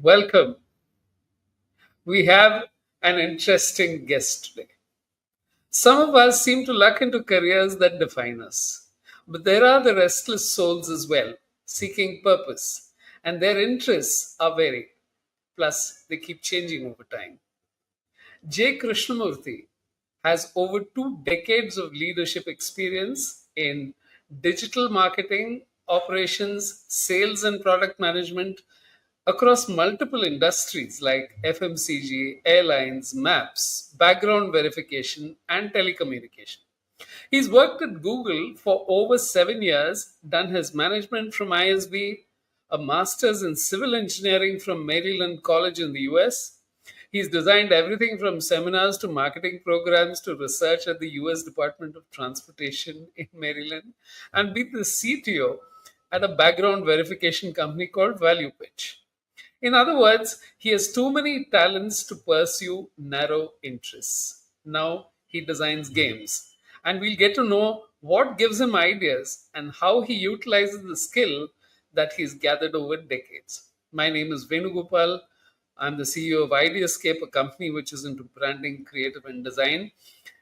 welcome. We have an interesting guest today. Some of us seem to luck into careers that define us, but there are the restless souls as well, seeking purpose, and their interests are varied. Plus, they keep changing over time. J. Krishnamurthi has over 2 decades of leadership experience in digital marketing, operations, sales, and product management across multiple industries like FMCG, airlines, maps, background verification, and telecommunication. He's worked at Google for over 7 years, done his management from ISB, a master's in civil engineering from Maryland College in the US. He's designed everything from seminars to marketing programs to research at the US Department of Transportation in Maryland and been the CTO at a background verification company called Value Pitch. In other words, he has too many talents to pursue narrow interests. Now he designs games. And we'll get to know what gives him ideas and how he utilizes the skill that he's gathered over decades. My name is Venugopal. I'm the CEO of Ideascape, a company which is into branding, creative, and design.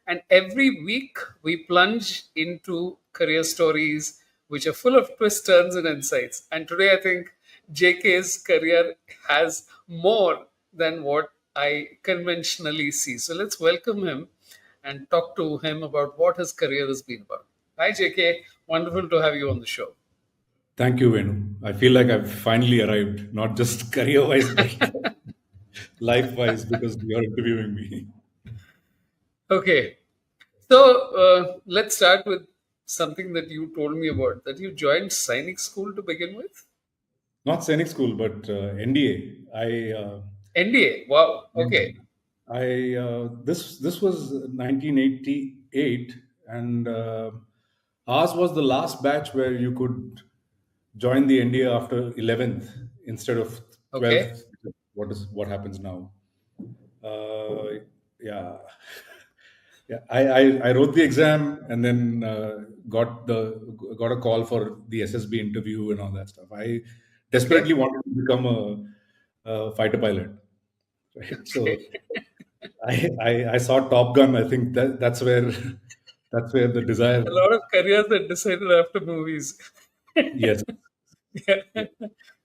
And every week we plunge into career stories which are full of twists, turns, and insights. And today I think JK's career has more than what I conventionally see. So let's welcome him and talk to him about what his career has been about. Hi, JK. Wonderful to have you on the show. Thank you, Venu. I feel like I've finally arrived, not just career-wise, but life-wise, because you're interviewing me. Okay. So let's start with something that you told me about, that you joined Sainik school to begin with. Not Sainik school, but NDA. NDA. Wow. Okay. This was 1988, and ours was the last batch where you could join the NDA after 11th instead of Okay. 12th. What happens now? Yeah, yeah. I wrote the exam and then got a call for the SSB interview and all that stuff. I desperately wanted to become a fighter pilot. Right? So I saw Top Gun. I think that's where the desire. A lot of careers that decided after movies. Yes. Yeah.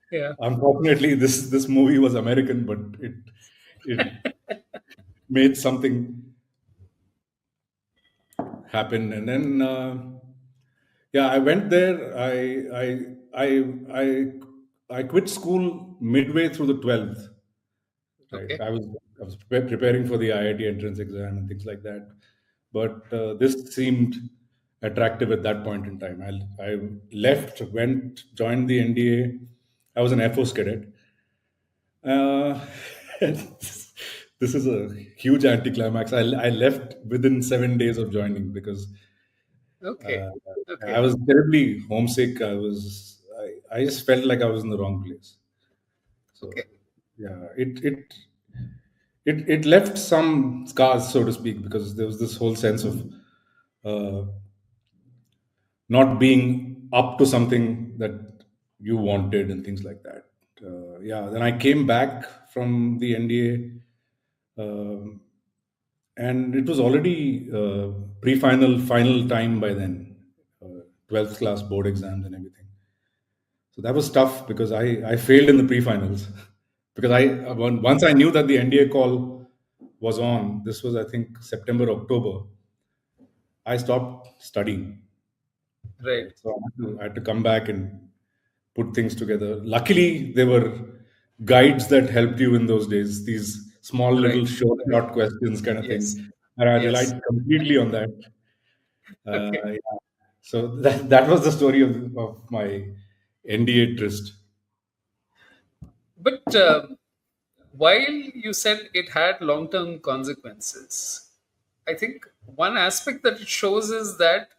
Yeah. Unfortunately, this movie was American, but it made something happen. And then yeah, I went there. I quit school midway through the 12th. Right, Okay. I was preparing for the IIT entrance exam and things like that. But this seemed attractive at that point in time. I left, joined the NDA. I was an Air Force cadet. Uh, this is a huge anticlimax. I left within 7 days of joining because Okay. uh, I Okay. was terribly homesick. I just felt like I was in the wrong place. So Okay. yeah, it left some scars, so to speak, because there was this whole sense of uh, not being up to something that you wanted and things like that. Yeah, then I came back from the NDA, and it was already pre-final, final time by then, 12th class board exams and everything. So that was tough because I failed in the pre-finals because once I knew that the NDA call was on. This was, I think, September, October. I stopped studying. Right. Right? So I had to come back and put things together. Luckily, there were guides that helped you in those days. These small Right. little short, Right. short questions, kind of Yes. thing, and I Yes. relied completely on that. Okay. Yeah. So that was the story of my NDA tryst. But while you said it had long term consequences, I think one aspect that it shows is that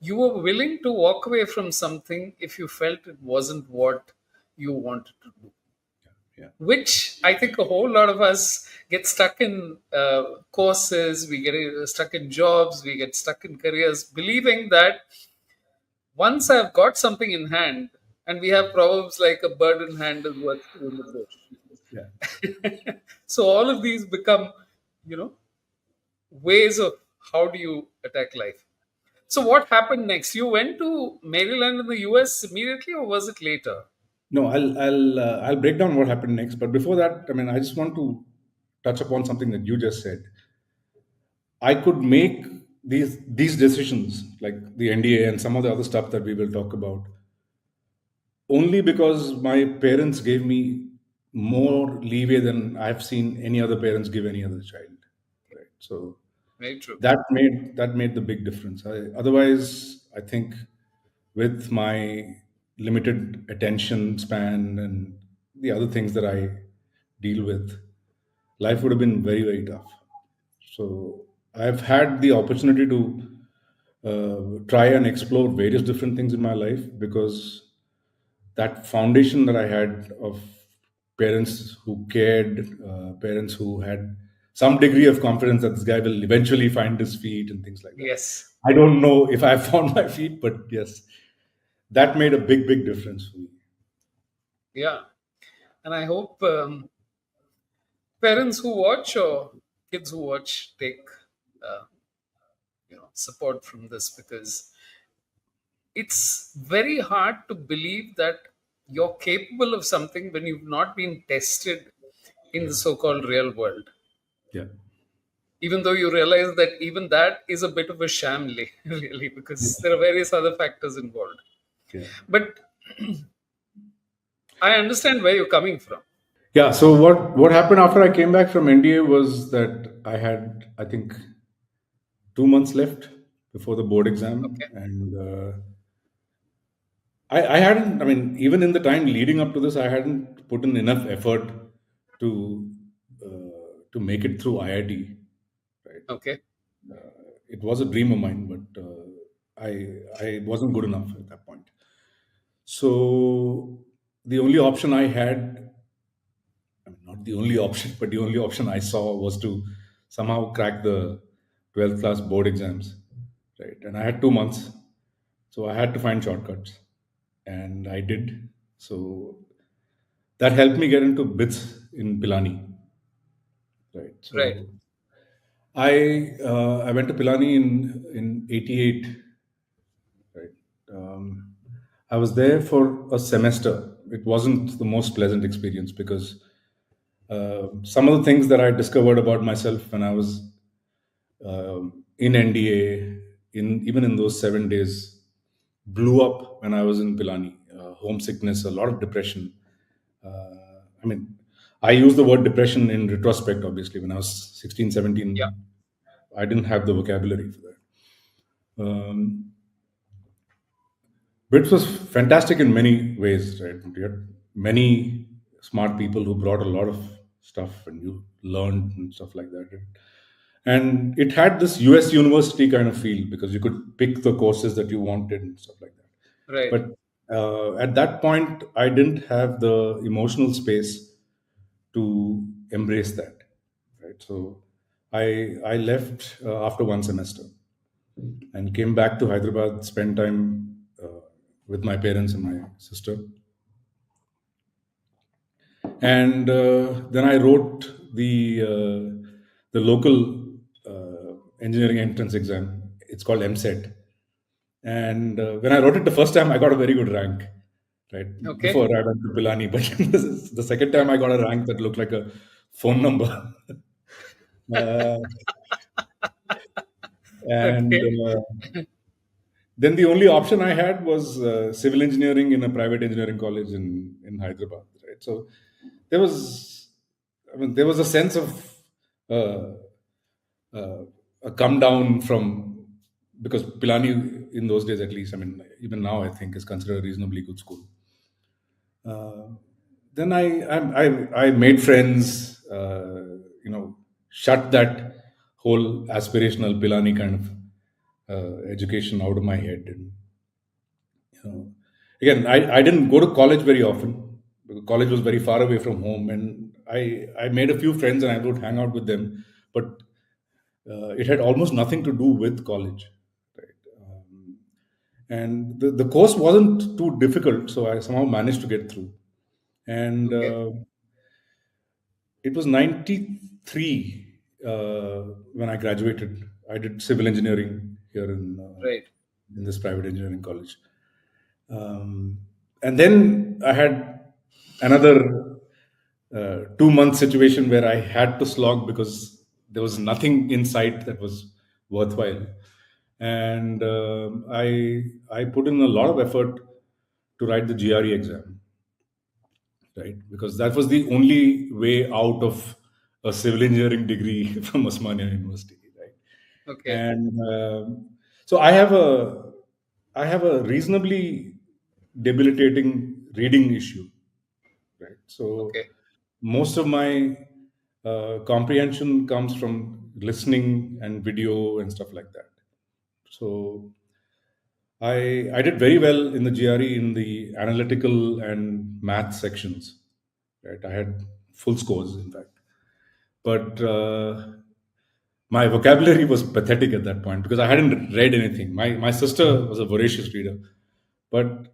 you were willing to walk away from something if you felt it wasn't what you wanted to do. Yeah. Which I think a whole lot of us get stuck in courses, we get stuck in jobs, we get stuck in careers, believing that once I've got something in hand, and we have proverbs like a bird in hand is worth two in the bush. Yeah. So all of these become, you know, ways of how do you attack life. So what happened next? You went to Maryland in the US immediately, or was it later? No, I'll break down what happened next. But before that, I mean, I just want to touch upon something that you just said. I could make these decisions, like the NDA and some of the other stuff that we will talk about, only because my parents gave me more leeway than I've seen any other parents give any other child. Right. So Very true. that made the big difference. Otherwise, I think with my limited attention span and the other things that I deal with, life would have been very, very tough. So I've had the opportunity to try and explore various different things in my life because that foundation that I had of parents who cared, parents who had some degree of confidence that this guy will eventually find his feet and things like that. Yes. I don't know if I found my feet, but yes, that made a big, big difference for me. Yeah. And I hope parents who watch or kids who watch take uh, support from this, because it's very hard to believe that you're capable of something when you've not been tested in the so-called real world, Yeah, even though you realize that even that is a bit of a sham really, because there are various other factors involved. yeah, But I understand where you're coming from. yeah. So what happened after I came back from NDA was that I had, I think, 2 months left before the board exam, Okay. and I hadn't. I mean, even in the time leading up to this, I hadn't put in enough effort to to make it through IIT. Right. Okay. It was a dream of mine, but I wasn't good enough at that point. So the only option I had, I mean, not the only option, but the only option I saw was to somehow crack the 12th class board exams. Right. And I had 2 months. So I had to find shortcuts. And I did. So that helped me get into bits in Pilani. Right. Right. So I went to Pilani in '88. Right. Um, I was there for a semester. It wasn't the most pleasant experience because some of the things that I discovered about myself when I was in NDA, in even in those 7 days, blew up when I was in Pilani. Homesickness, a lot of depression. I mean, I use the word depression in retrospect, obviously. When I was 16, Yeah. 17, I didn't have the vocabulary for that. Brits was fantastic in many ways, right? You had many smart people who brought a lot of stuff and you learned and stuff like that. And it had this US university kind of feel because you could pick the courses that you wanted and stuff like that. Right. But at that point, I didn't have the emotional space to embrace that. Right. So I left after one semester and came back to Hyderabad, spent time with my parents and my sister. And then I wrote the local engineering entrance exam. It's called MSET. And when I wrote it the first time, I got a very good rank, right? Okay. Before I went to Pilani. But the second time, I got a rank that looked like a phone number. uh, and Okay. then the only option I had was civil engineering in a private engineering college in Hyderabad, right? So there was, I mean, there was a sense of uh, uh, a come down from because Pilani in those days, at least, I mean, even now, I think is considered a reasonably good school. Uh, then I made friends, shut that whole aspirational Pilani kind of education out of my head. And again, I didn't go to college very often because college was very far away from home, and I made a few friends and I would hang out with them, but it had almost nothing to do with college. Right? And the course wasn't too difficult, so I somehow managed to get through. And Okay. It was 93 when I graduated. I did civil engineering here Right. in this private engineering college. And then I had another 2 month situation where I had to slog because there was nothing in sight that was worthwhile. And I put in a lot of effort to write the GRE exam, right? Because that was the only way out of a civil engineering degree from Osmania University, right? Okay. And so I have a reasonably debilitating reading issue, right? So Okay. most of my comprehension comes from listening and video and stuff like that. So I did very well in the GRE in the analytical and math sections. Right, I had full scores, in fact. But my vocabulary was pathetic at that point because I hadn't read anything. My sister was a voracious reader, but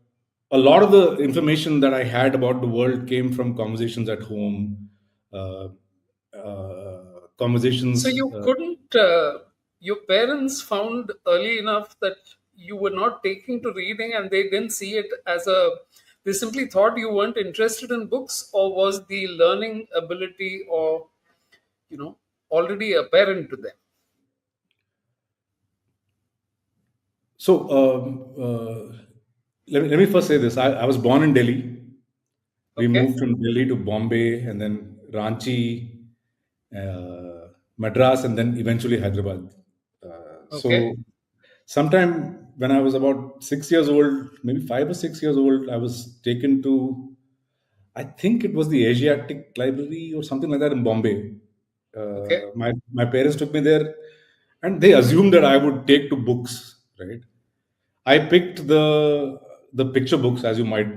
a lot of the information that I had about the world came from conversations at home, uh, So conversations. you couldn't, your parents found early enough that you were not taking to reading and they didn't see it as a, they simply thought you weren't interested in books, or was the learning ability or, you know, already apparent to them? So let me first say this. I was born in Delhi. We Okay. moved from Delhi to Bombay and then Ranchi, Madras, and then eventually Hyderabad. Okay. So, sometime when I was about 6 years old, maybe 5 or 6 years old, I was taken to, I think it was the Asiatic Library or something like that in Bombay. Okay. My parents took me there, and they assumed that I would take to books, right? I picked the picture books as you might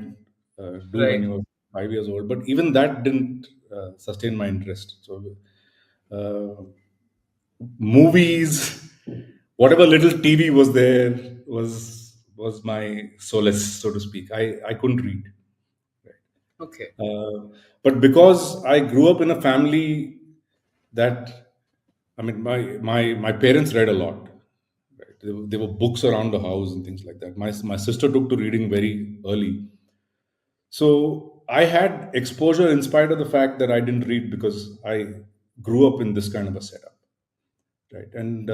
do when Right. you're 5 years old, but even that didn't sustain my interest. So, uh, movies, whatever little TV was there was my solace, so to speak. I couldn't read, Okay. but because I grew up in a family that, I mean, my parents read a lot. Right? There were books around the house and things like that. My sister took to reading very early, so I had exposure in spite of the fact that I didn't read because I grew up in this kind of a setup, right? And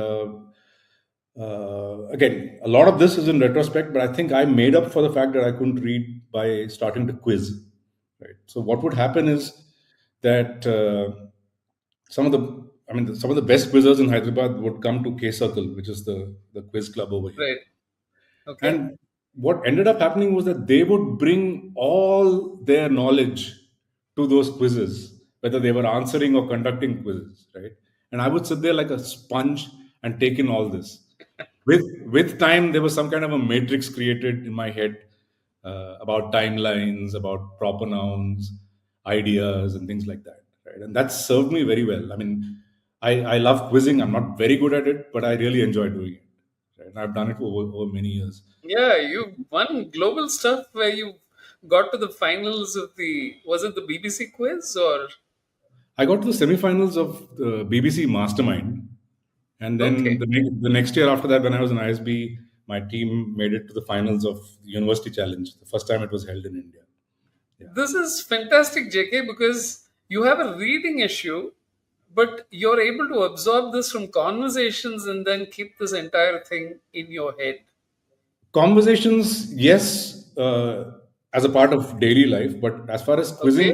again, a lot of this is in retrospect, but I think I made up for the fact that I couldn't read by starting to quiz, right? So what would happen is that some of the some of the best quizzers in Hyderabad would come to K Circle, which is the quiz club over here. Right. Okay. And what ended up happening was that they would bring all their knowledge to those quizzes, whether they were answering or conducting quizzes, right? And I would sit there like a sponge and take in all this. With time, there was some kind of a matrix created in my head about timelines, about proper nouns, ideas, and things like that, right? And that served me very well. I mean, I love quizzing. I'm not very good at it, but I really enjoy doing it. Right? And I've done it for over many years. Yeah, you won global stuff where you got to the finals of the, was it the BBC quiz or? I got to the semifinals of the BBC Mastermind, and then Okay. the next year after that, when I was in ISB, my team made it to the finals of the University Challenge, the first time it was held in India. Yeah. This is fantastic, JK, because you have a reading issue, but you're able to absorb this from conversations and then keep this entire thing in your head. Conversations, yes, as a part of daily life, but Okay. as far as quizzing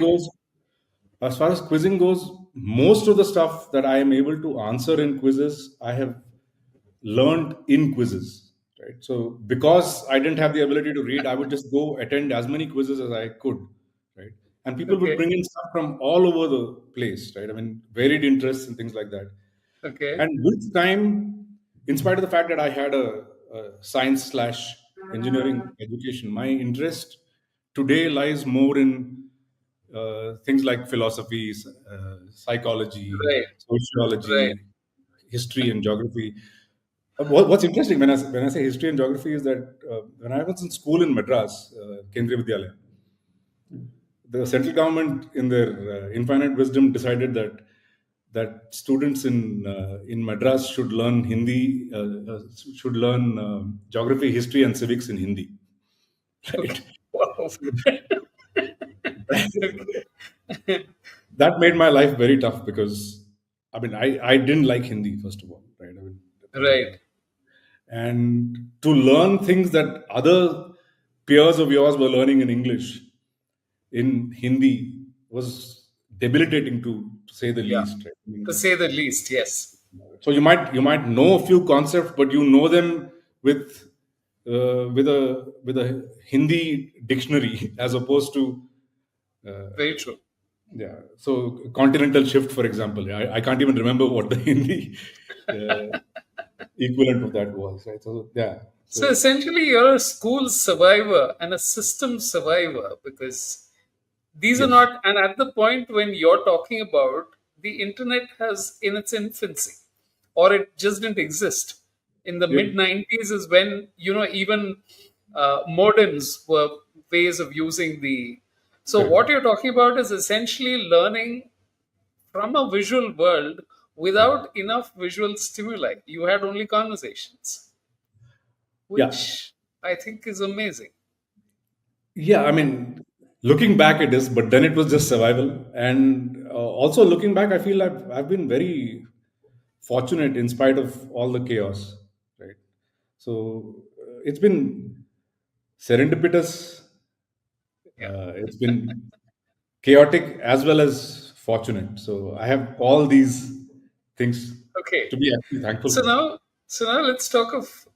goes, most of the stuff that I am able to answer in quizzes, I have learned in quizzes, right? So because I didn't have the ability to read, I would just go attend as many quizzes as I could, right? And people would Okay. bring in stuff from all over the place, right? I mean, varied interests and things like that. Okay. And with time, in spite of the fact that I had a science slash engineering education, my interest today lies more in things like philosophy, psychology, Right. Right. sociology, history, and geography. What's interesting when I say history and geography is that when I was in school in Madras, Kendriya Vidyalaya, the central government, in their infinite wisdom, decided that students in Madras should learn Hindi, should learn geography, history, and civics in Hindi. Right. Wow. That made my life very tough because I mean I didn't like Hindi, first of all, right? I mean, Right. and to learn things that other peers of yours were learning in English in Hindi was debilitating to say the Yeah. least. Right? I To mean, say the least, yes. so you might know a few concepts, but you know them with with a Hindi dictionary as opposed to Very true. yeah. So continental shift, for example, I can't even remember what the Hindi uh, equivalent of that was. Right. So yeah. So So essentially, you're a school survivor and a system survivor because these are yes. not, and at the point when you're talking about, the internet has in its infancy, or it just didn't exist. In the Yep. mid 90s is when, even modems were ways of using the. So, Correct. what you're talking about is essentially learning from a visual world Correct. without enough visual stimuli. You had only conversations, Yeah. which I think is amazing. Yeah. I mean, looking back, it is, but then it was just survival. And also looking back, I feel I've been very fortunate in spite of all the chaos. Right. So it's been serendipitous. Yeah. It's been chaotic as well as fortunate. So I have all these things Okay. to be actually thankful So for. now, so now let's talk of,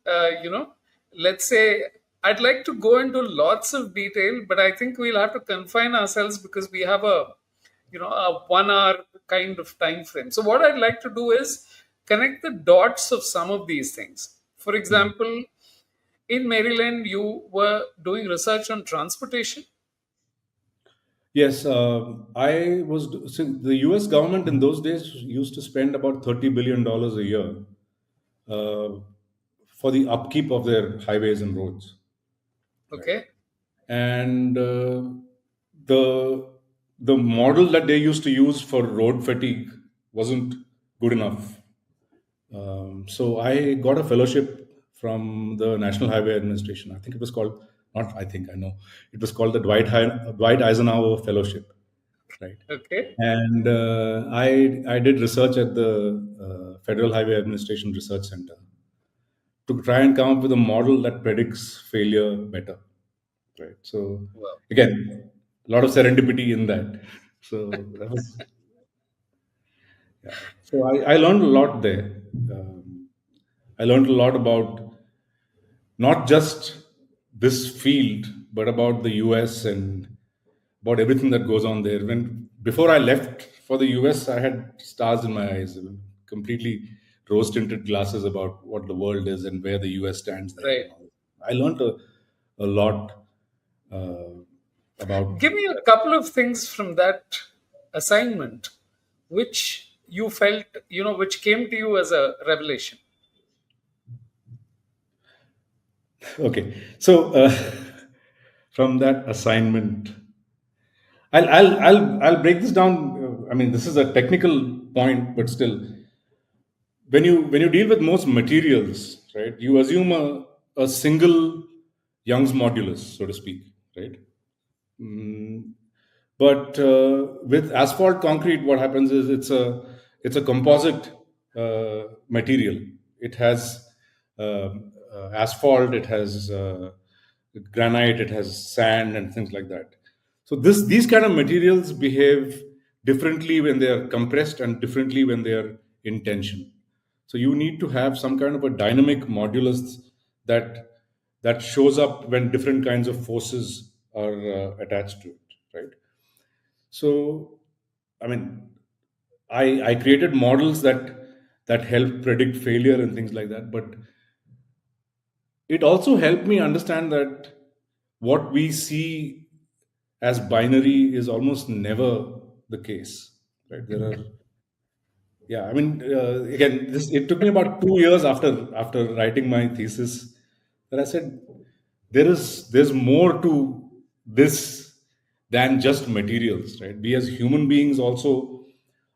let's say I'd like to go into lots of detail, but I think we'll have to confine ourselves because we have a 1 hour kind of time frame. So what I'd like to do is connect the dots of some of these things. For Mhm. example, in Maryland, you were doing research on transportation. Yes, so the U.S. government in those days used to spend about $30 billion a year uh, for the upkeep of their highways and roads, right? Okay. And the the model that they used to use for road fatigue wasn't good enough. So I got a fellowship from the National Highway Administration. I think it was called, not I think, I know, it was called the Dwight Eisenhower Fellowship, right? Okay. And I did research at the Federal Highway Administration Research Center to try and come up with a model that predicts failure better, right? So Well, again, a lot of serendipity in that. So that was yeah. So I learned a lot there. I learned a lot about not just this field, but about the US and about everything that goes on there. When before I left for the US, I had stars in my eyes, completely rose tinted glasses about what the world is and where the US stands there. right. And all. I learned a lot uh, about Give me a couple of things from that assignment which you felt, which came to you as a revelation. okay. So from that assignment, I'll break this down. I mean, this is a technical point, but still, when you deal with most materials, right, you assume a single Young's modulus, so to speak, right? Mm, but with asphalt concrete, what happens is it's a composite material. It has asphalt, it has granite, it has sand, and things like that. So these kind of materials behave differently when they are compressed and differently when they are in tension. So you need to have some kind of a dynamic modulus that that shows up when different kinds of forces are attached to it, right? So, I mean, I created models that help predict failure and things like that, but it also helped me understand that what we see as binary is almost never the case, right? There are yeah, I mean, again, this it took me about 2 years after writing my thesis that I said there's more to this than just materials, right? We as human beings also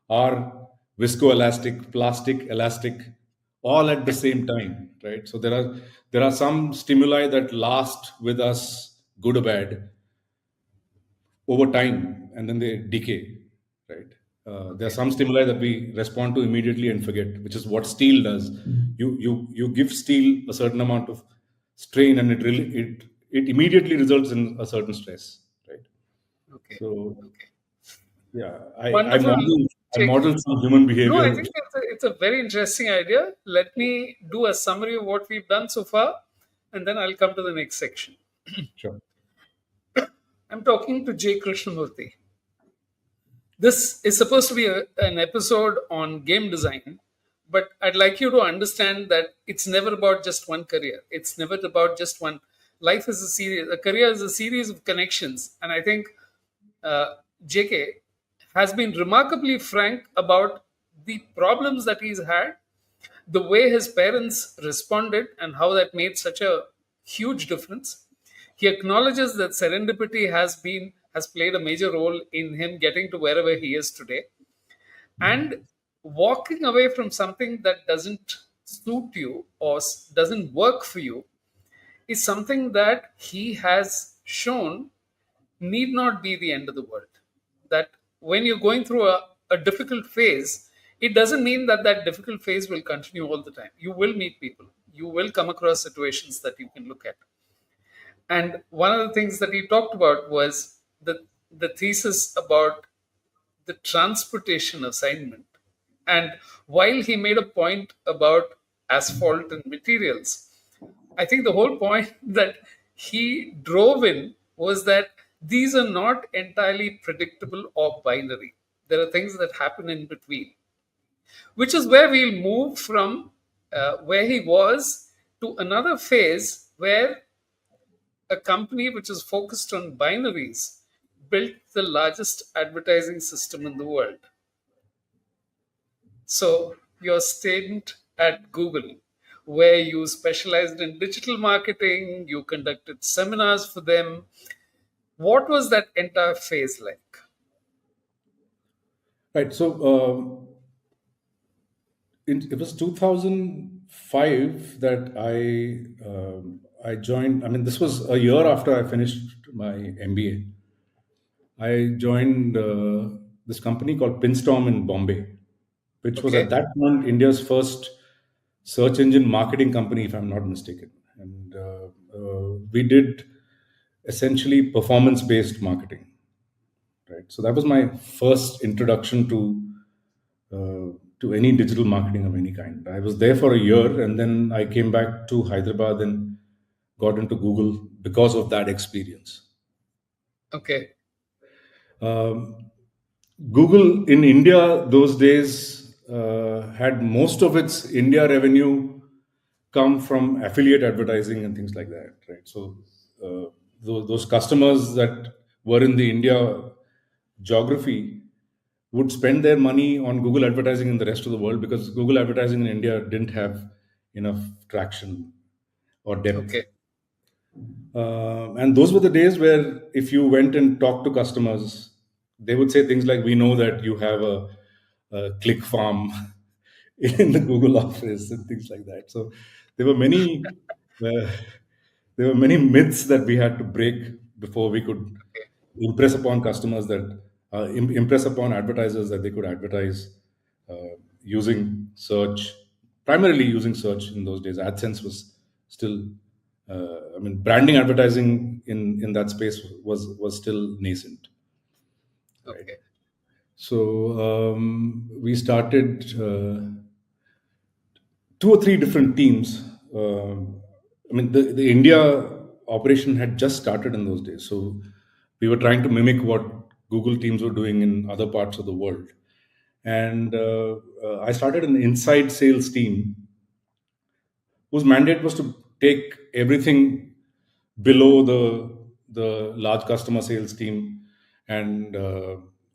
are viscoelastic, plastic, elastic, all at the same time, right? So there are some stimuli that last with us, good or bad, over time, and then they decay, right? There are Okay. some stimuli that we respond to immediately and forget, which is what steel does. You give steel a certain amount of strain, and it immediately results in a certain stress, right? Okay. So Okay. yeah, Wonderful. I Take. model some human No, I behavior. think it's a very interesting idea. Let me do a summary of what we've done so far, and then I'll come to the next section. Sure. I'm talking to J. Krishnamurthi. This is supposed to be an episode on game design, but I'd like you to understand that it's never about just one career. It's never about just one. Life is a series. A career is a series of connections, and I think JK has been remarkably frank about the problems that he's had, the way his parents responded, and how that made such a huge difference. He acknowledges that serendipity has played a major role in him getting to wherever he is today, and walking away from something that doesn't suit you or doesn't work for you is something that he has shown need not be the end of the world. That when you're going through a difficult phase, it doesn't mean that that difficult phase will continue all the time. You will meet people, you will come across situations that you can look at. And one of the things that he talked about was the thesis about the transportation assignment. And while he made a point about asphalt and materials, I think the whole point that he drove in was that these are not entirely predictable or binary. There are things that happen in between, which is where we'll move from where he was to another phase where a company which is focused on binaries built the largest advertising system in the world. So, your stint at Google, where you specialized in digital marketing, you conducted seminars for them. What was that entire phase like? Right. So it was 2005 that I joined. I mean, this was a year after I finished my MBA. I joined this company called Pinstorm in Bombay, which was at Okay, that point India's first search engine marketing company, if I'm not mistaken. And we did essentially performance based marketing, right? So that was my first introduction to any digital marketing of any kind. I was there for a year, and then I came back to Hyderabad and got into Google because of that experience. okay, Um, Google in India those days had most of its India revenue come from affiliate advertising and things like that, right? So those customers that were in the India geography would spend their money on Google advertising in the rest of the world because Google advertising in India didn't have enough traction or depth. okay, And those were the days where if you went and talked to customers, they would say things like, "We know that you have a click farm in the Google office," and things like that. So there were many uh, there were many myths that we had to break before we could okay, impress upon customers that impress upon advertisers that they could advertise using search, primarily using search in those days. AdSense was still, I mean, branding advertising in that space was still nascent, right? okay, So we started two or three different teams. I mean, the India operation had just started in those days, so we were trying to mimic what Google teams were doing in other parts of the world. And I started an inside sales team whose mandate was to take everything below the large customer sales team and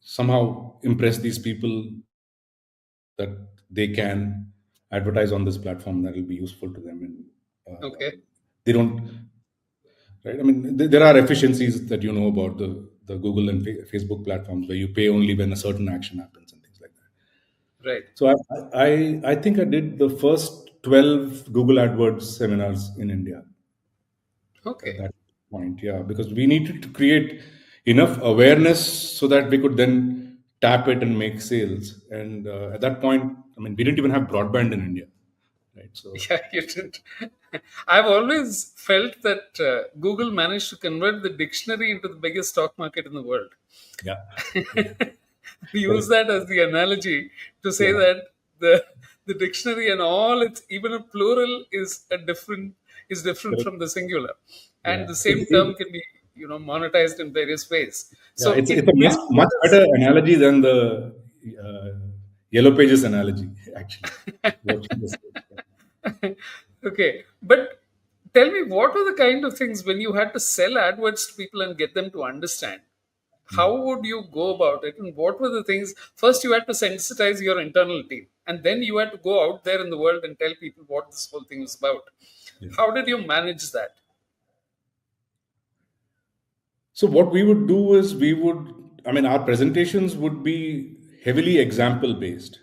somehow impress these people that they can advertise on this platform that will be useful to them, and okay, they don't, right? I mean, there are efficiencies that you know about. the Google and Facebook platforms where you pay only when a certain action happens and things like that. Right. So I think I did the first 12 Google AdWords seminars in India at Okay. that point. Yeah, because we needed to create enough awareness so that we could then tap it and make sales. And at that point, I mean, we didn't even have broadband in India, right? So Yeah, you did. I've always felt that Google managed to convert the dictionary into the biggest stock market in the world. yeah, yeah, We use correct. that as the analogy to say Yeah, that the dictionary and all its even a plural is different correct. from the singular, and Yeah, the same term can be monetized in various ways. yeah. So It's a much much better analogy than the uh, Yellow Pages analogy. Actually, what you just said. Yeah. okay, but tell me, what were the kind of things when you had to sell AdWords to people and get them to understand? How would you go about it? And what were the things? First, you had to sensitize your internal team, and then you had to go out there in the world and tell people what this whole thing is about. Yeah. How did you manage that? So what we would do is I mean, our presentations would be heavily example based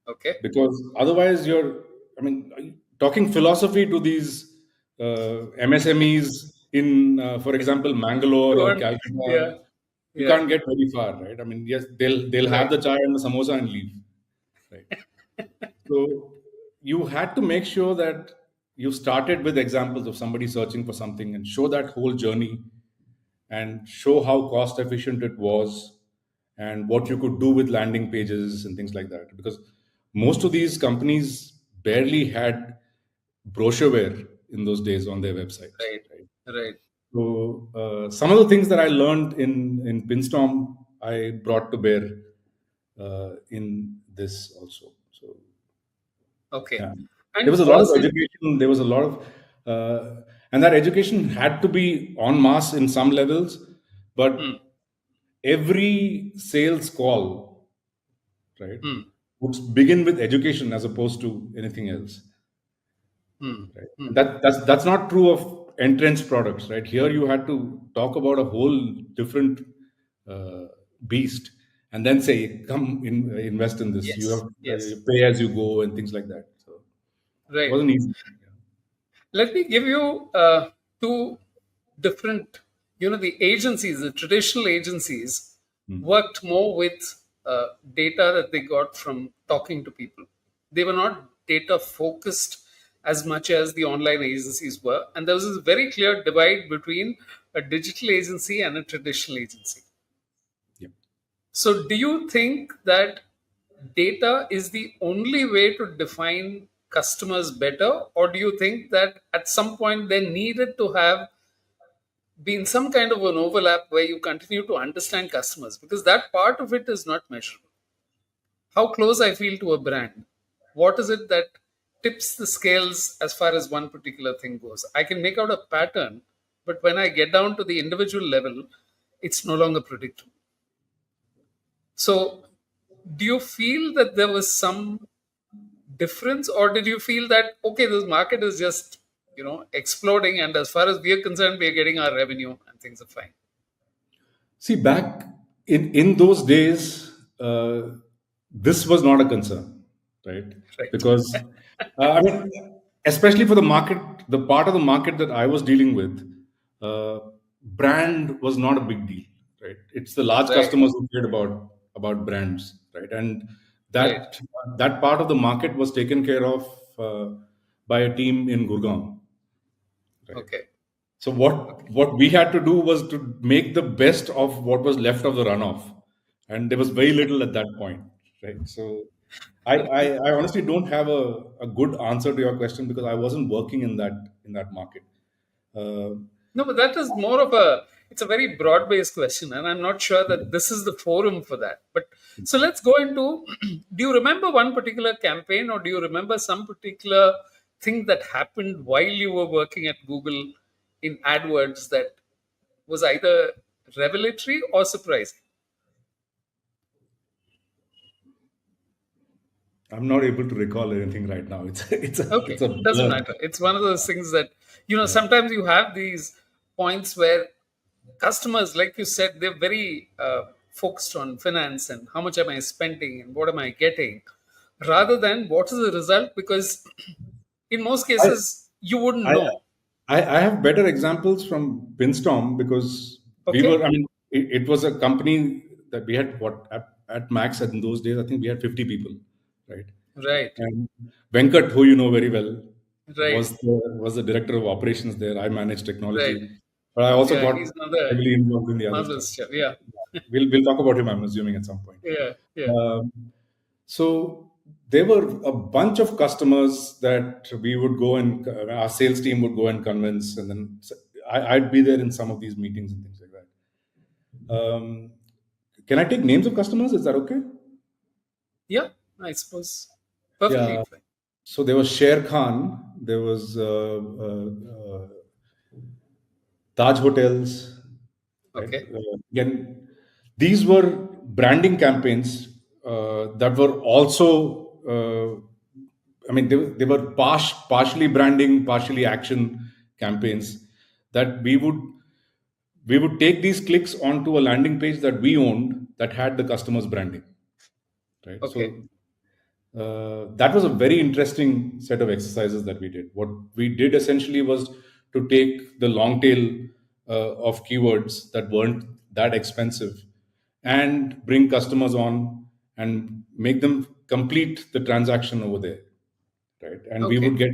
Okay, because otherwise I mean, talking philosophy to these MSMEs in, for example, Mangalore go or on. Calcutta, Yeah, you yeah, can't get very far, right? I mean, yes, they'll have right, the chai and the samosa and leave, right? So you had to make sure that you started with examples of somebody searching for something and show that whole journey and show how cost efficient it was and what you could do with landing pages and things like that. Because most of these companies barely had brochureware in those days on their websites. right, Right? right. So some of the things that I learned in Pinstorm, I brought to bear in this also. So Okay, yeah, there and was a lot of was it? education. There was a lot of, and that education had to be en masse in some levels, Hmm, but every sales call, right, hmm, would begin with education as opposed to anything else, hmm, right? And hmm. that's not true of entrenched products, right? Here you had to talk about a whole different uh, beast, and then say, "Come invest in this. You have Yes, yes, pay as you go and things like that." So it right. wasn't easy. Let me give you two different, the agencies, the traditional agencies Mm. worked more with data that they got from talking to people. They were not data focused as much as the online agencies were. And there was a very clear divide between a digital agency and a traditional agency. Yeah. So, do you think that data is the only way to define customers better, or do you think that at some point there needed to have been some kind of an overlap where you continue to understand customers? Because that part of it is not measurable. How close I feel to a brand, what is it that tips the scales as far as one particular thing goes? I can make out a pattern, but when I get down to the individual level, it's no longer predictable. So, do you feel that there was some difference, or did you feel that okay, this market is just exploding, and as far as we are concerned, we are getting our revenue and things are fine? See, back in those days, this was not a concern, right? Right, Because I mean, especially for the market, the part of the market that I was dealing with, uh, brand was not a big deal, right? It's the large right, customers who cared about brands, right? And right. that part of the market was taken care of by a team in Gurgaon, right? Okay, So okay, what we had to do was to make the best of what was left of the runoff, and there was very little at that point, right? So I honestly don't have a good answer to your question because I wasn't working in that market. Uh, no, but that is more of a, it's a very broad based question, and I'm not sure that this is the forum for that. But so let's go into, do you remember one particular campaign, or do you remember some particular thing that happened while you were working at Google in AdWords that was either revelatory or surprising? I'm not able to recall anything right now. Okay, It's a doesn't blur. matter. It's one of those things that, Yeah. sometimes you have these points where customers, like you said, they're very focused on finance and how much am I spending and what am I getting, rather than what is the result. Because in most I, cases, you wouldn't I, know. I have better examples from Pinstorm because we Okay, were, I mean, it was a company that we had what at max in those days, I think we had 50 people, right? right, And Venkat, who you know very well, right, was the director of operations there. I managed right. technology, but I also Yeah, got he's another heavily involved in the other stuff. marvelous chef. Yeah, We'll talk about him, I'm assuming, at some point. yeah, yeah. Um, so there were a bunch of customers that we would go and our sales team would go and convince, and then I'd be there in some of these meetings and things like that. Can I take names of customers? Is that okay? Yeah, I suppose perfectly Yeah. fine. So there was Sher Khan. There was Taj Hotels. Right. Okay, Again, these were branding campaigns that were also. I mean, they were partially branding, partially action campaigns that we would take these clicks onto a landing page that we owned that had the customer's branding, right? okay, So that was a very interesting set of exercises that we did. What we did essentially was to take the long tail of keywords that weren't that expensive and bring customers on and make them complete the transaction over there, right? And we okay, would get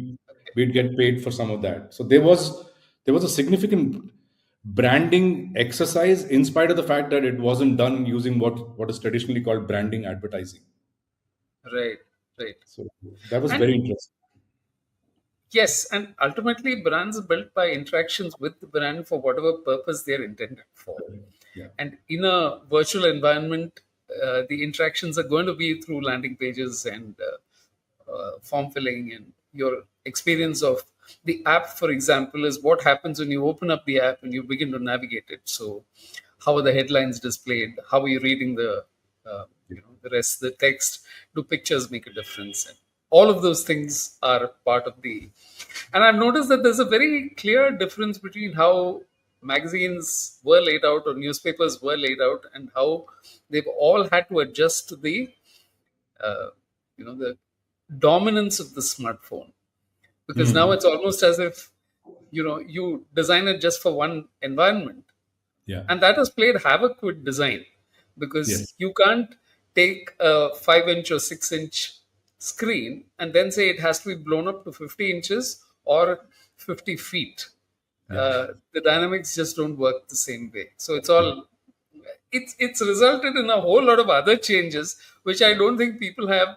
we'd get paid for some of that. So there was a significant branding exercise in spite of the fact that it wasn't done using what is traditionally called branding advertising. right, right. So that was And very interesting. yes, and ultimately, brands are built by interactions with the brand for whatever purpose they're intended for. Yeah. And in a virtual environment, the interactions are going to be through landing pages and form filling. And your experience of the app, for example, is what happens when you open up the app and you begin to navigate it. So, how are the headlines displayed? How are you reading the rest, the text? Do pictures make a difference? And all of those things are part of the. And I've noticed that there's a very clear difference between how magazines were laid out or newspapers were laid out and how they've all had to adjust to uh, the dominance of the smartphone, because now Mhm. it's almost as if you design it just for one environment, Yeah. and that has played havoc with design, because Yes. you can't take a 5-inch or 6-inch screen and then say it has to be blown up to 50 inches or 50 feet. Yeah. The dynamics just don't work the same way. So Yeah. it's resulted in a whole lot of other changes which I don't think people have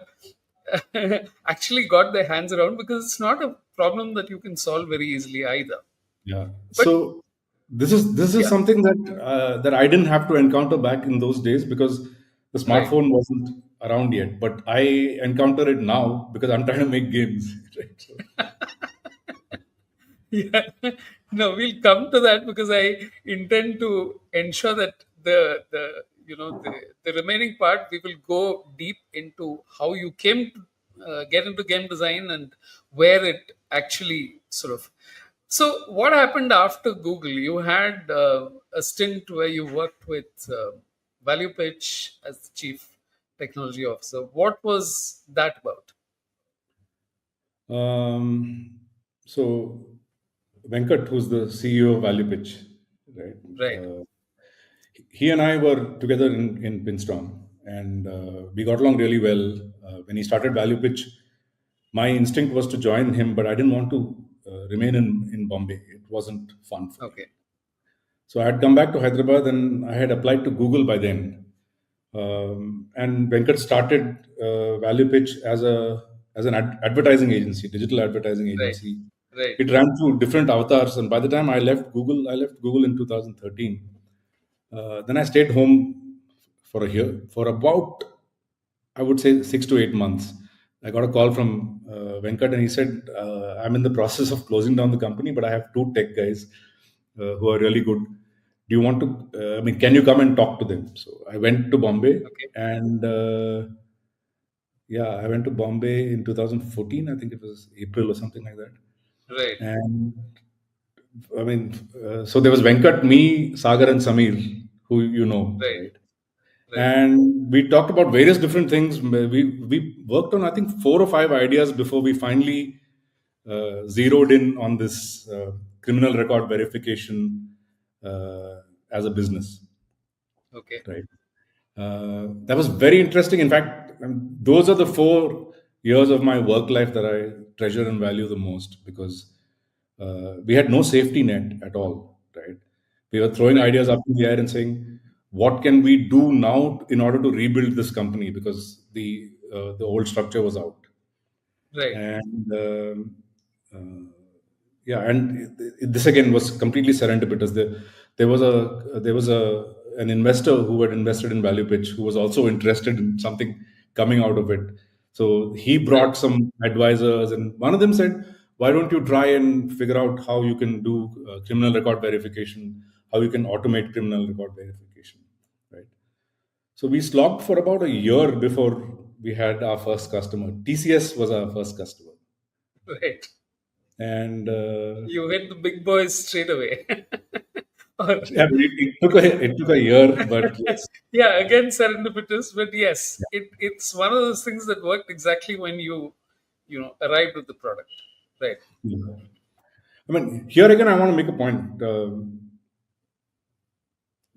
actually got their hands around, because it's not a problem that you can solve very easily either. Yeah. But So this is yeah, something that I didn't have to encounter back in those days because the right. smartphone wasn't around yet. But I encounter it now because I'm trying to make games. Right. So, Yeah. No, we'll come to that, because I intend to ensure that the remaining part we will go deep into how you came to get into game design and where it actually sort of. So, what happened after Google? You had a stint where you worked with Value Pitch as the chief technology officer. What was that about? um, so Venkat, who's the CEO of Value Pitch, right? Right. Uh, he and I were together in Pinstorm, and we got along really well. When he started Value Pitch, my instinct was to join him, but I didn't want to remain in Bombay. It wasn't fun for me. Okay. So I had come back to Hyderabad, and I had applied to Google by then. And Venkat started Value Pitch as an advertising agency, digital advertising Right. agency. Right. It ran through different avatars, and by the time I left Google in 2013. Then I stayed home for a year, for about, I would say, 6 to 8 months. I got a call from Venkat, and he said, "I'm in the process of closing down the company, but I have two tech guys who are really good. Do you want to? I mean, can you come and talk to them?" So I went to Bombay, Okay. and yeah, I went to Bombay in 2014. I think it was April or something like that, Right. and I mean, so there was Venkat, me, Sagar, and Samir, who you know, Right. right? Right. And we talked about various different things. We worked on, I think, 4 or 5 ideas before we finally zeroed in on this criminal record verification as a business, Okay. right? That was very interesting. In fact, those are the 4 years of my work life that I treasure and value the most, because we had no safety net at all, right? We were throwing Right. ideas up in the air and saying, "What can we do now in order to rebuild this company?" Because the old structure was out. Right. And yeah, and this again was completely serendipitous. There was an investor who had invested in value pitch, who was also interested in something coming out of it. So he Right. brought some advisors, and one of them said, why don't you try and figure out how you can do criminal record verification, how you can automate criminal record verification, right? So we slogged for about a year before we had our first customer. TCS was our first customer. Right. And You hit the big boys straight away. Or yeah, it took a year, but yes. yeah, again serendipitous, but yes, it's one of those things that worked exactly when you arrived with the product. Right. Yeah. I mean, here again, I want to make a point.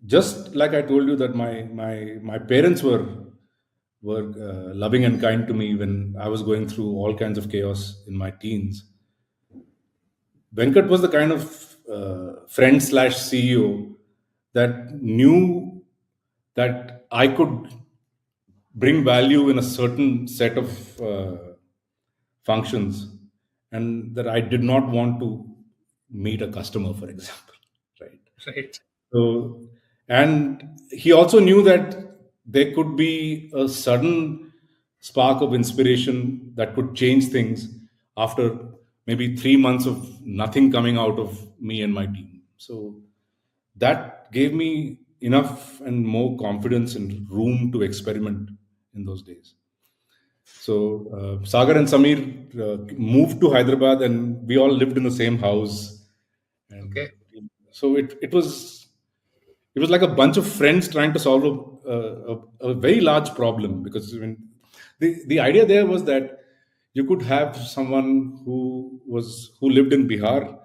Just like I told you that my parents were loving and kind to me when I was going through all kinds of chaos in my teens. Venkat was the kind of friend slash CEO that knew that I could bring value in a certain set of functions, and that I did not want to meet a customer, for example, right? Right. So, and he also knew that there could be a sudden spark of inspiration that could change things after maybe 3 months of nothing coming out of me and my team. So that gave me enough and more confidence and room to experiment in those days. So Sagar and Samir moved to Hyderabad, and we all lived in the same house. And Okay. so it was like a bunch of friends trying to solve a very large problem. Because I mean, the idea there was that you could have someone who lived in Bihar,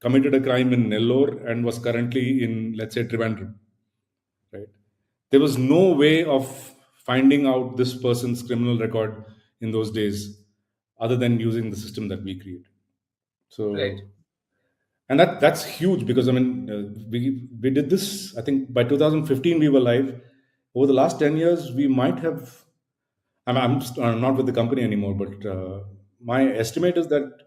committed a crime in Nellore, and was currently in, let's say, Trivandrum, right? There was no way of finding out this person's criminal record in those days other than using the system that we created. Right. So, and that's huge, because I mean, we did this. I think by 2015 we were live. Over the last 10 years, we might have. I'm not with the company anymore, but my estimate is that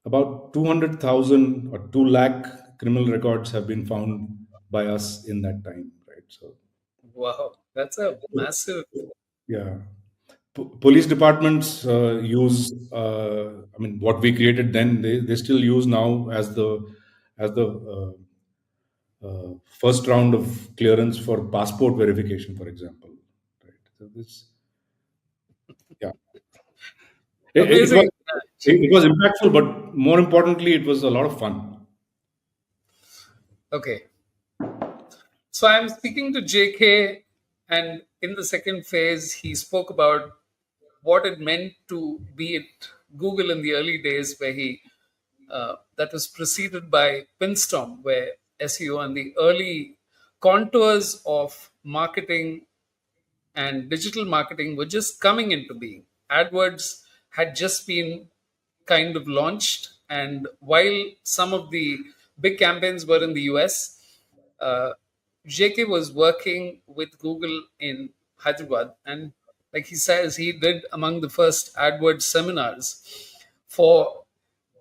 about 200,000 or 2 lakh criminal records have been found by us in that time, right? So Wow. That's a massive. yeah, police departments use. I mean, what we created then, they still use now as the first round of clearance for passport verification, for example. Right. So this, yeah, it was Amazing. it was impactful, but more importantly, it was a lot of fun. Okay. So I'm speaking to JK, and in the second phase, he spoke about what it meant to be at Google in the early days, where that was preceded by Pinstorm, where SEO and the early contours of marketing and digital marketing were just coming into being. AdWords had just been kind of launched, and while some of the big campaigns were in the US, uh, JK was working with Google in Hyderabad, and like he says, he did among the first AdWords seminars for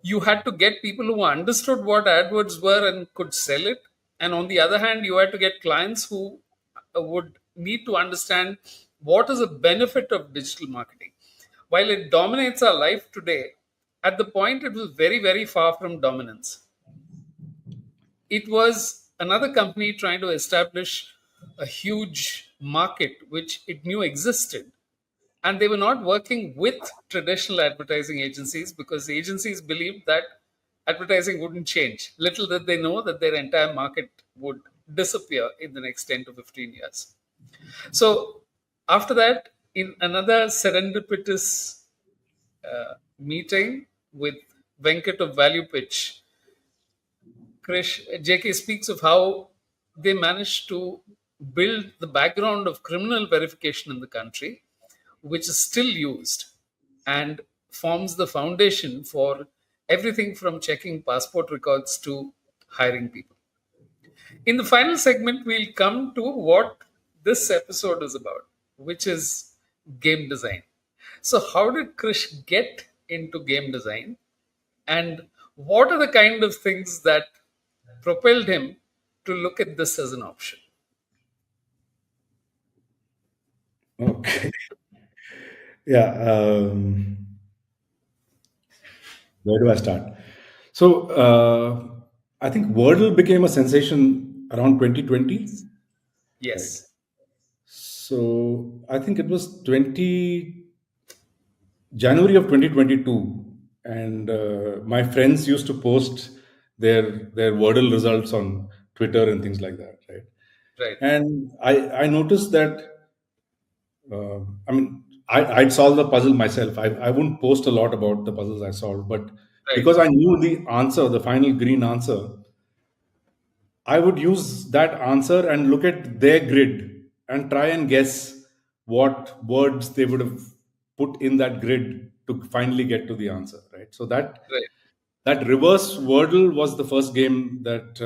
you had to get people who understood what AdWords were and could sell it. And on the other hand, you had to get clients who would need to understand what is the benefit of digital marketing. While it dominates our life today, at the point it was very, very far from dominance. It was another company trying to establish a huge market which it knew existed, and they were not working with traditional advertising agencies because the agencies believed that advertising wouldn't change. Little did they know that their entire market would disappear in the next 10 to 15 years. So, after that, in another serendipitous meeting with Venkat of Value Pitch, JK speaks of how they managed to build the background of criminal verification in the country, which is still used and forms the foundation for everything from checking passport records to hiring people. In the final segment, we'll come to what this episode is about, which is game design. So, how did Krish get into game design? And what are the kind of things that propelled him to look at this as an option? Okay. Yeah. Where do I start? So, I think Wordle became a sensation around 2020, right? Yes, So, I think it was 20 January of 2022, and my friends used to post their Wordle results on Twitter and things like that, right? right, And I noticed that I mean, I'd solve the puzzle myself. I wouldn't post a lot about the puzzles I solved, but right, because I knew the answer, the final green answer, I would use that answer and look at their grid and try and guess what words they would have put in that grid to finally get to the answer, right? So right, that reverse Wordle was the first game that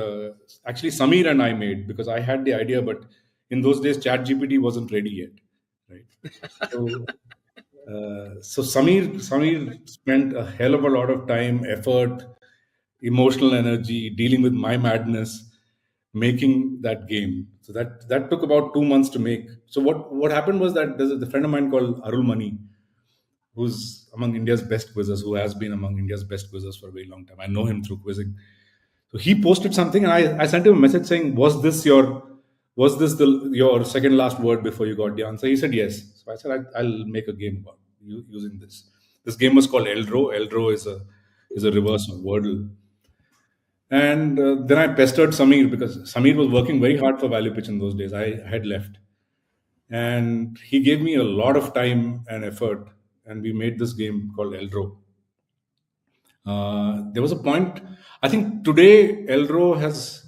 actually Samir and I made because I had the idea, but in those days ChatGPT wasn't ready yet, right? So so Samir spent a hell of a lot of time, effort, emotional energy dealing with my madness, making that game. So that took about 2 months to make. So what happened was that there's a friend of mine called Arul Mani, who's among India's best quizzes, who has been among India's best quizzes for a very long time. I know him through quizzing. So he posted something, and I sent him a message saying, was this your second last word before you got the answer?" He said yes. So I said, I'll make a game about using this. This game was called Eldro. Eldro is a reverse of Wordle. And then I pestered Samir because Samir was working very hard for Value Pitch in those days. I had left. And he gave me a lot of time and effort. And we made this game called Eldro. There was a point, I think today Eldro has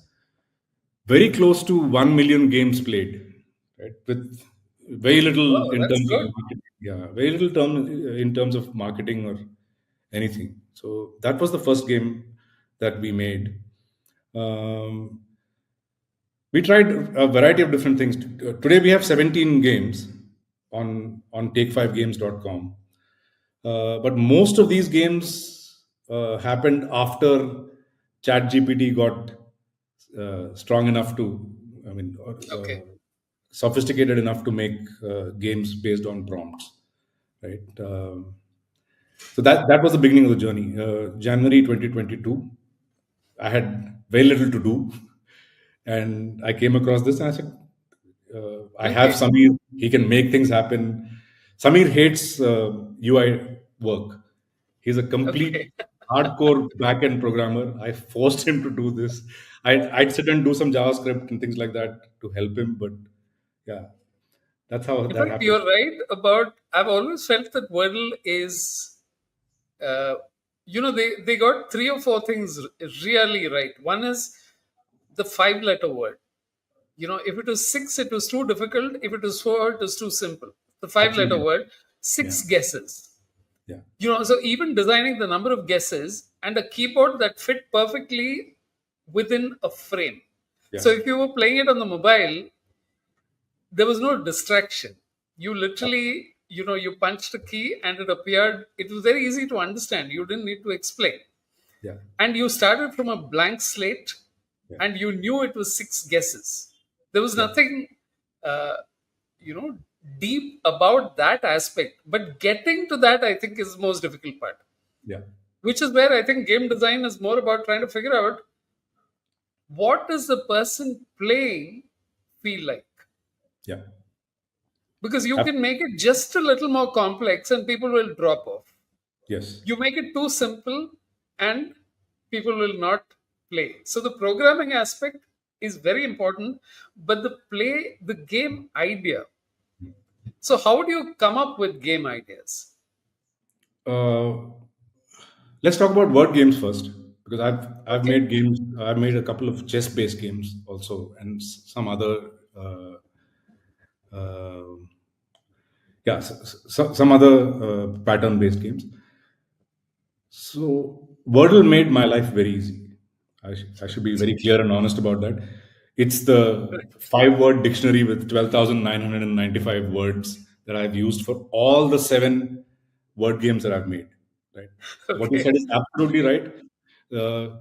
very close to 1 million games played, right? With very little wow, in that's terms of good. marketing. Yeah, very little in terms of marketing or anything. So that was the first game that we made. Um, we tried a variety of different things. Today we have 17 games on take5games.com. But most of these games happened after ChatGPT got strong enough to, I mean, Okay, sophisticated enough to make games based on prompts, right? So that was the beginning of the journey. January 2022, I had very little to do, and I came across this, and I said, I have okay, Samir. He can make things happen. Samir hates UI work. He's a complete okay. hardcore backend programmer. I forced him to do this. I'd sit and do some JavaScript and things like that to help him. But yeah, that's how In that fact, happened. you're right about. I've always felt that Wordle is, uh, they got three or four things really right. One is the five-letter word. If it was six, it was too difficult. If it was four, it was too simple. The five-letter Absolutely. word, Yeah. six guesses. Yeah. So even designing the number of guesses and a keyboard that fit perfectly within a frame. Yeah. So if you were playing it on the mobile, there was no distraction. You literally, you punched a key and it appeared. It was very easy to understand. You didn't need to explain. Yeah. And you started from a blank slate Yeah. and you knew it was six guesses. There was Yeah. nothing, uh, you know, deep about that aspect. But getting to that, I think, is the most difficult part, Yeah. which is where I think game design is more about trying to figure out what does the person playing feel like. Yeah. Because you Ab- can make it just a little more complex and people will drop off. Yes. You make it too simple and people will not play. So the programming aspect is very important, but the game idea. So how do you come up with game ideas? Uh, let's talk about word games first, because I've Okay, made games. I've made a couple of chess based games also, and some other uh, uh, yeah, some other pattern based games. So Wordle made my life very easy. I should be very clear and honest about that. It's the 5 word dictionary with 12,995 words that I've used for all the 7 word games that I've made. Right. What you okay, said is absolutely right. Uh,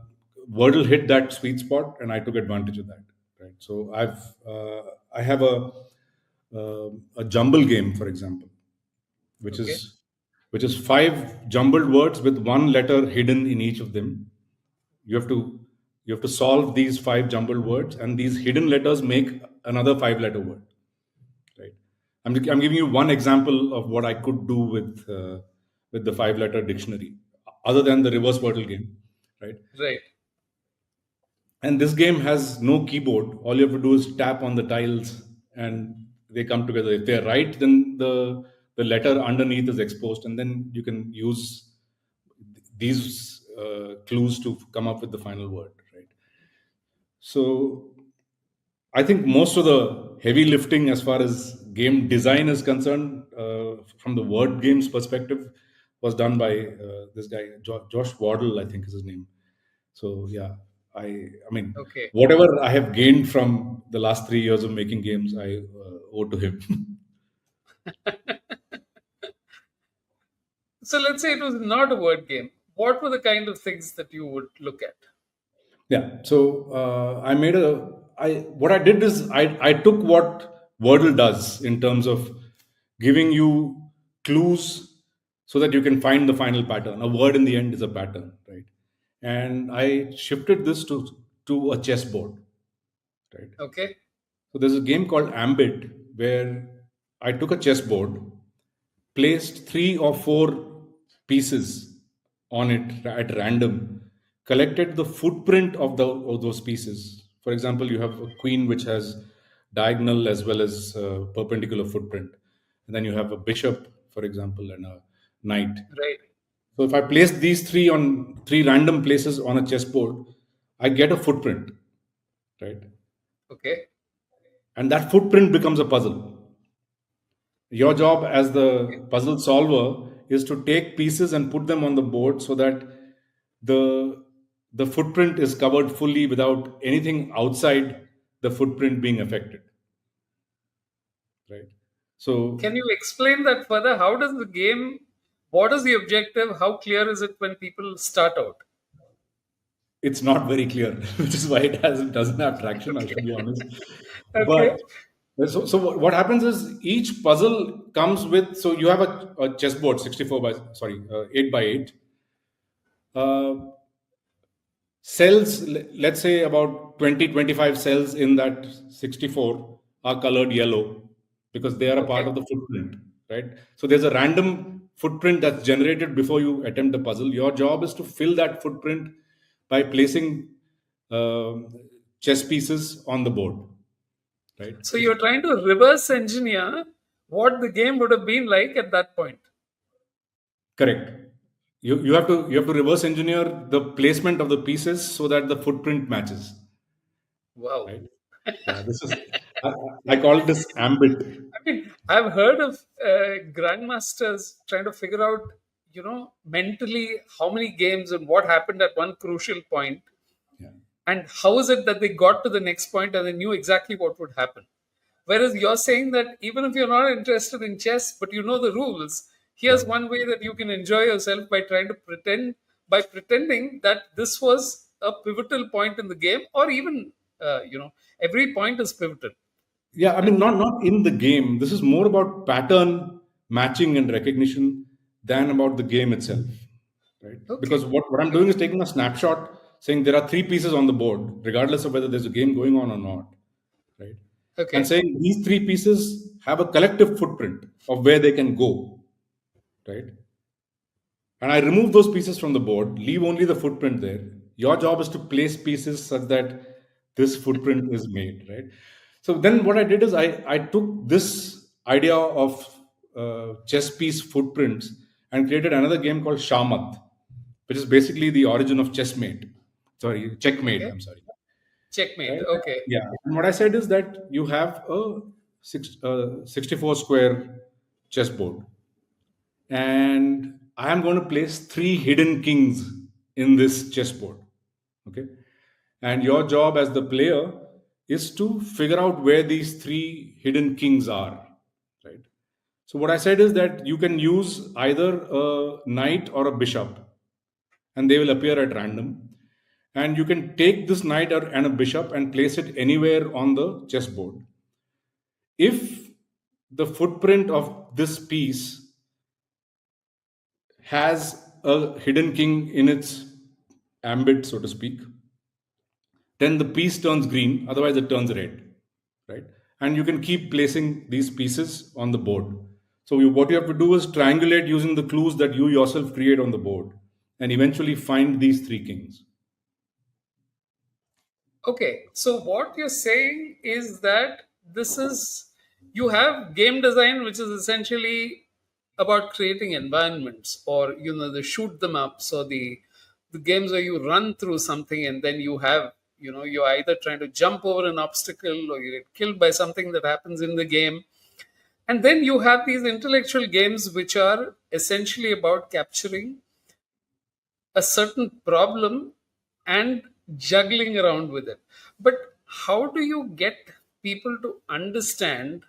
Wordle hit that sweet spot, and I took advantage of that. Right. So I have a jumble game, for example, which okay, is which is 5 jumbled words with one letter hidden in each of them. You have to you have to solve these 5 jumbled words, and these hidden letters make another 5 letter word. Right. I'm giving you one example of what I could do with the 5 letter dictionary, other than the reverse wordle game. Right. right. And this game has no keyboard. All you have to do is tap on the tiles, and they come together. If they're right, then the letter underneath is exposed, and then you can use these clues to come up with the final word. Right. So I think most of the heavy lifting as far as game design is concerned, from the word games perspective, was done by this guy, Josh Wardle, I think is his name. So yeah, I mean, Okay. whatever I have gained from the last 3 years of making games, I owe to him. So let's say it was not a word game. What were the kind of things that you would look at? Yeah. So I made a. I what I did is I took what Wordle does in terms of giving you clues so that you can find the final pattern. A word in the end is a pattern, right? And I shifted this to a chessboard, right? Okay, So there's a game called Ambit where I took a chessboard, placed 3 or 4 pieces on it at random, collected the footprint of those pieces. For example, you have a queen which has diagonal as well as perpendicular footprint, and then you have a bishop, for example, and a knight. right. So if I place these 3 random places on a chessboard, I get a footprint, right? Okay. And that footprint becomes a puzzle. Your job as the puzzle solver is to take pieces and put them on the board so that the the footprint is covered fully without anything outside the footprint being affected, right? So Can you explain that further? How does the game, what is the objective? How clear is it when people start out? it's not very clear, which is why doesn't have traction. I should be honest, Okay. but so what happens is each puzzle comes with, so you have a chessboard 64 by, sorry, 8 by 8. Uh, cells, let's say about 20-25 cells in that 64 are colored yellow because they are a part Okay. of the footprint, right? So there's a random footprint that's generated before you attempt the puzzle. Your job is to fill that footprint by placing um chess pieces on the board, right? So you're trying to reverse engineer what the game would have been like at that point. Correct. You have to reverse engineer the placement of the pieces so that the footprint matches, Wow. right? Yeah, this is I, I call this ambit. I mean, I've heard of grandmasters trying to figure out, mentally how many games and what happened at one crucial point, Yeah. and how is it that they got to the next point and they knew exactly what would happen. Whereas you're saying that even if you're not interested in chess, but you know the rules, Yeah. here's one way that you can enjoy yourself by trying to by pretending that this was a pivotal point in the game, or even, every point is pivotal. Yeah, I mean, not in the game. This is more about pattern matching and recognition than about the game itself, right? Because Okay. what I'm doing Okay. is taking a snapshot, saying there are 3 pieces on the board, regardless of whether there's a game going on or not, right? And Okay. saying these 3 pieces have a collective footprint of where they can go, right? And I remove those pieces from the board, leave only the footprint there. Your job is to place pieces such that this footprint is made, right? So then what I did is I took this idea of chess piece footprints and created another game called Shamat, which is basically the origin of chessmate. Sorry, checkmate. Okay. I'm sorry. Checkmate. Right? Okay. Yeah. And what I said is that you have a 64 square chessboard, and I am going to place three hidden kings in this chessboard. Okay. And your job as the player is to figure out where these three hidden kings are. Right. So what I said is that you can use either a knight or a bishop, and they will appear at random. And you can take this knight and a bishop and place it anywhere on the chessboard. If the footprint of this piece has a hidden king in its ambit, so to speak, then the piece turns green, otherwise, it turns red, right? And you can keep placing these pieces on the board. So, what you have to do is triangulate using the clues that you yourself create on the board and eventually find these three kings. Okay, so what you're saying is that this is, you have game design, which is essentially about creating environments, or the shoot them ups, or the games where you run through something and then you have, you're either trying to jump over an obstacle or you get killed by something that happens in the game. And then you have these intellectual games which are essentially about capturing a certain problem and juggling around with it. But how do you get people to understand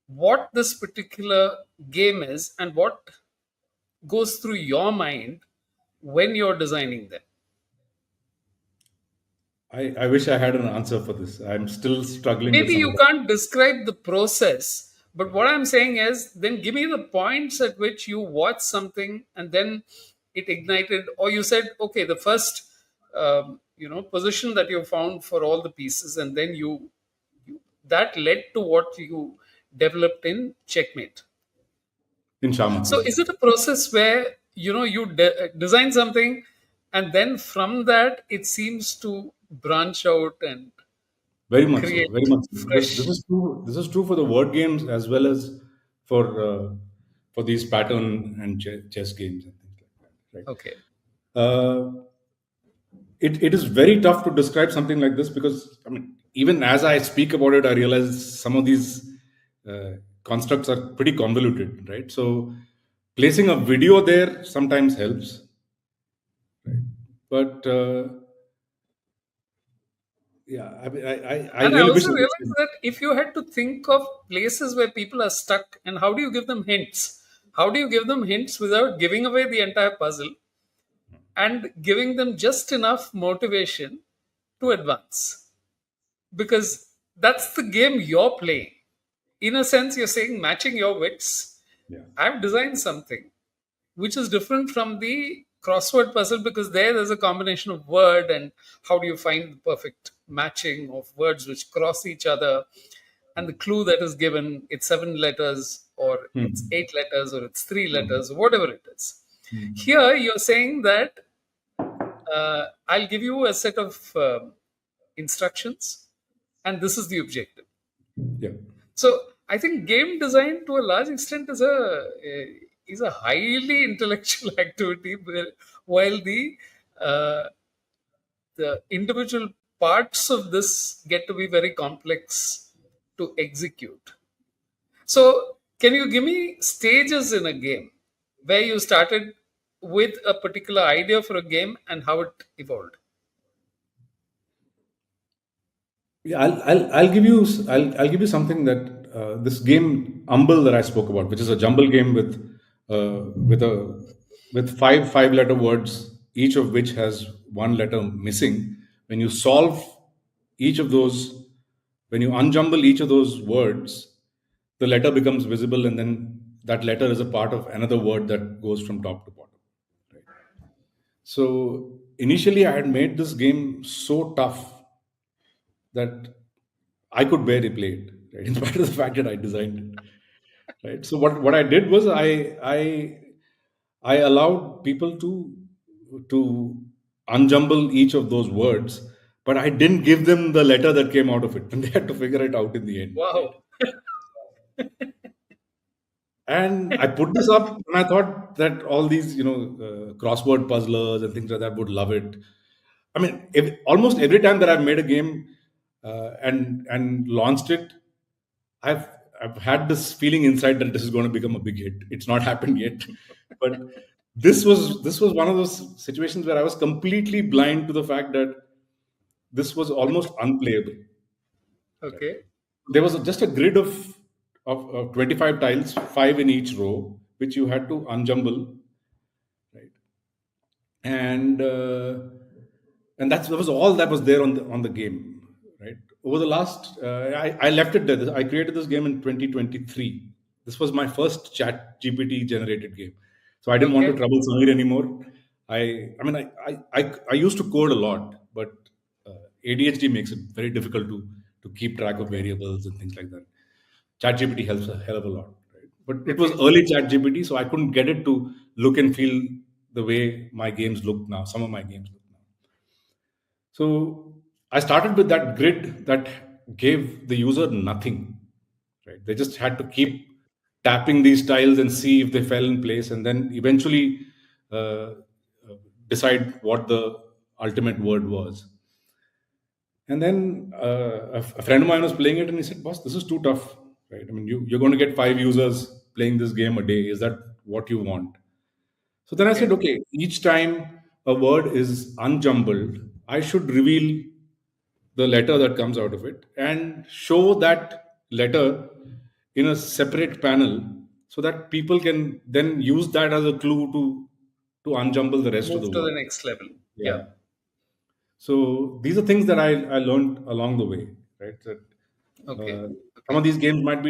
what this particular game is and what goes through your mind when you're designing them? I wish I had an answer for this. I'm still struggling with Maybe some you of that. can't describe the process, but what I'm saying is then give me the points at which you watched something and then it ignited, or you said, okay, the first position that you found for all the pieces, and then you that led to what you developed in checkmate. In Shamat, So yes. is it a process where you design something and then from that it seems to branch out and Very much so. Very create much so. This fresh? is true. This is true for the word games as well as for these pattern and chess games and things like that. Right. Okay. It is very tough to describe something like this because I mean, even as I speak about it, I realize some of these uh, constructs are pretty convoluted, right? So placing a video there sometimes helps, right? But yeah, I And I really wish also I realized could. that if you had to think of places where people are stuck and how do you give them hints? How do you give them hints without giving away the entire puzzle and giving them just enough motivation to advance? Because that's the game you're playing. In a sense, you're saying matching your wits. Yeah. I've designed something which is different from the crossword puzzle because there's a combination of word and how do you find the perfect matching of words which cross each other, and the clue that is given, it's 7 letters or it's Hmm. 8 letters or it's three Hmm. letters whatever it is. Hmm. Here you're saying that I'll give you a set of instructions and this is the objective. Yeah. So I think game design to a large extent is a highly intellectual activity, while uh, the individual parts of this get to be very complex to execute. So can you give me stages in a game where you started with a particular idea for a game and how it evolved? Yeah, I'll give you something that this game Umble that I spoke about, which is a jumble game with a with five letter words, each of which has one letter missing. When you solve each of those, when you unjumble each of those words, the letter becomes visible, and then that letter is a part of another word that goes from top to bottom. Right. So initially, I had made this game so tough that I could barely play it, right? In spite of the fact that I designed it, right? So what I did was I allowed people to unjumble each of those words, but I didn't give them the letter that came out of it, and they had to figure it out in the end, right? Wow. And I put this up, and I thought that all these, crossword puzzlers and things like that would love it. I mean, almost every time that I've made a game and launched it, I've I've had this feeling inside that this is going to become a big hit. It's not happened yet, but this was one of those situations where I was completely blind to the fact that this was almost unplayable. Right? Okay. There was just a grid of 25 tiles, five in each row, which you had to unjumble, right? And that was all that was there on the game, right? Over the last, I left it there. I created this game in 2023. This was my first Chat GPT generated game, so I didn't want to Okay. trouble Samir anymore. I mean, I used to code a lot, but ADHD makes it very difficult to keep track of Okay. variables and things like that. ChatGPT helps a hell of a lot, right? But it was Okay. early ChatGPT, so I couldn't get it to look and feel the way my games look now. Some of my games look now. So I started with that grid that gave the user nothing, right? They just had to keep tapping these tiles and see if they fell in place, and then eventually uh, uh, decide what the ultimate word was. And then a friend of mine was playing it, and he said, "Boss, this is too tough, right? I mean, you're going to get five users playing this game a day. Is that what you want?" So then I said, Okay. "Okay, each time a word is unjumbled, I should reveal the letter that comes out of it and show that letter in a separate panel so that people can then use that as a clue to unjumble the rest of Move the to word." the next level. Yeah. Yeah. So these are things that I learned along the way, right? That Okay. uh, some Okay. of these games might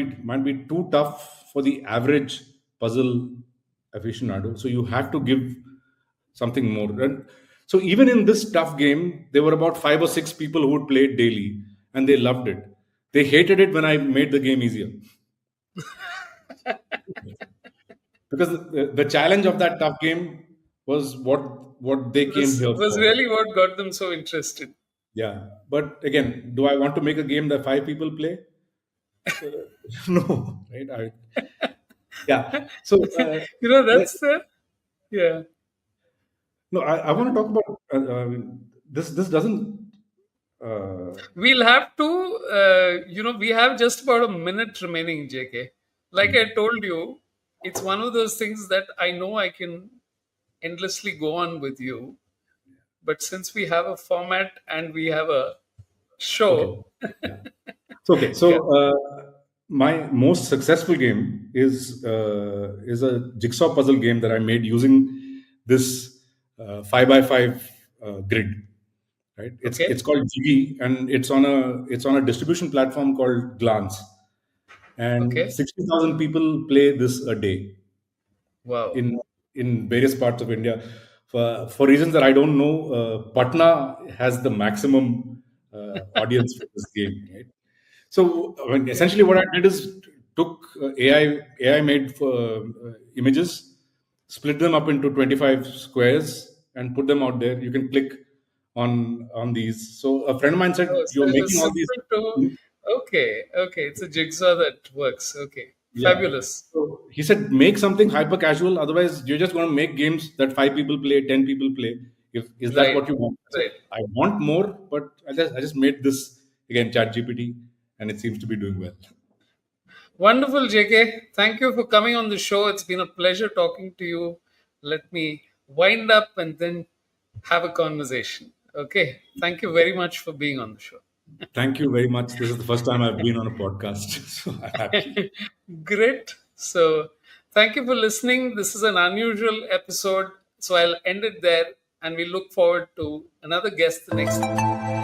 be too tough for the average puzzle aficionado. So you have to give something more. And so even in this tough game, there were about five or six people who would play it daily, and they loved it. They hated it when I made the game easier because the challenge of that tough game was what they came here Was for. really what got them so interested. Yeah, but again, do I want to make a game that five people play? Uh, no, right? Yeah. So let- That's the yeah. no, I want to talk about this. This doesn't. We'll have to, we have just about a minute remaining, JK. Like I told you, it's one of those things that I know I can endlessly go on with you. But since we have a format and we have a Okay. show, Yeah. So, okay. yeah. So my most successful game is a jigsaw puzzle game that I made using this five by five grid. Right. Okay. It's called Jiggy, and it's on a distribution platform called Glance, and Okay. 60,000 people play this a day Wow. in various parts of India. For reasons that I don't know, Patna has the maximum audience for this game. Right? So I mean, Okay. essentially, what I did is took AI made images, split them up into 25 squares, and put them out there. You can click on these. So a friend of mine said, Oh, so "You're it making was all these." simple to. Okay. Okay. It's a jigsaw that works. Okay. Yeah. Fabulous. So he said, make something hyper casual. Otherwise, you're just going to make games that five people play, 10 people play. If is that Right. what you want? I said, Right. I want more, but I just made this again, Chat GPT, and it seems to be doing well. Wonderful, JK. Thank you for coming on the show. It's been a pleasure talking to you. Let me wind up and then have a conversation. Okay. Thank you very much for being on the show. Thank you very much. This is the first time I've been on a podcast, so I'm happy. Great. So, thank you for listening. This is an unusual episode. So, I'll end it there and we look forward to another guest the next week.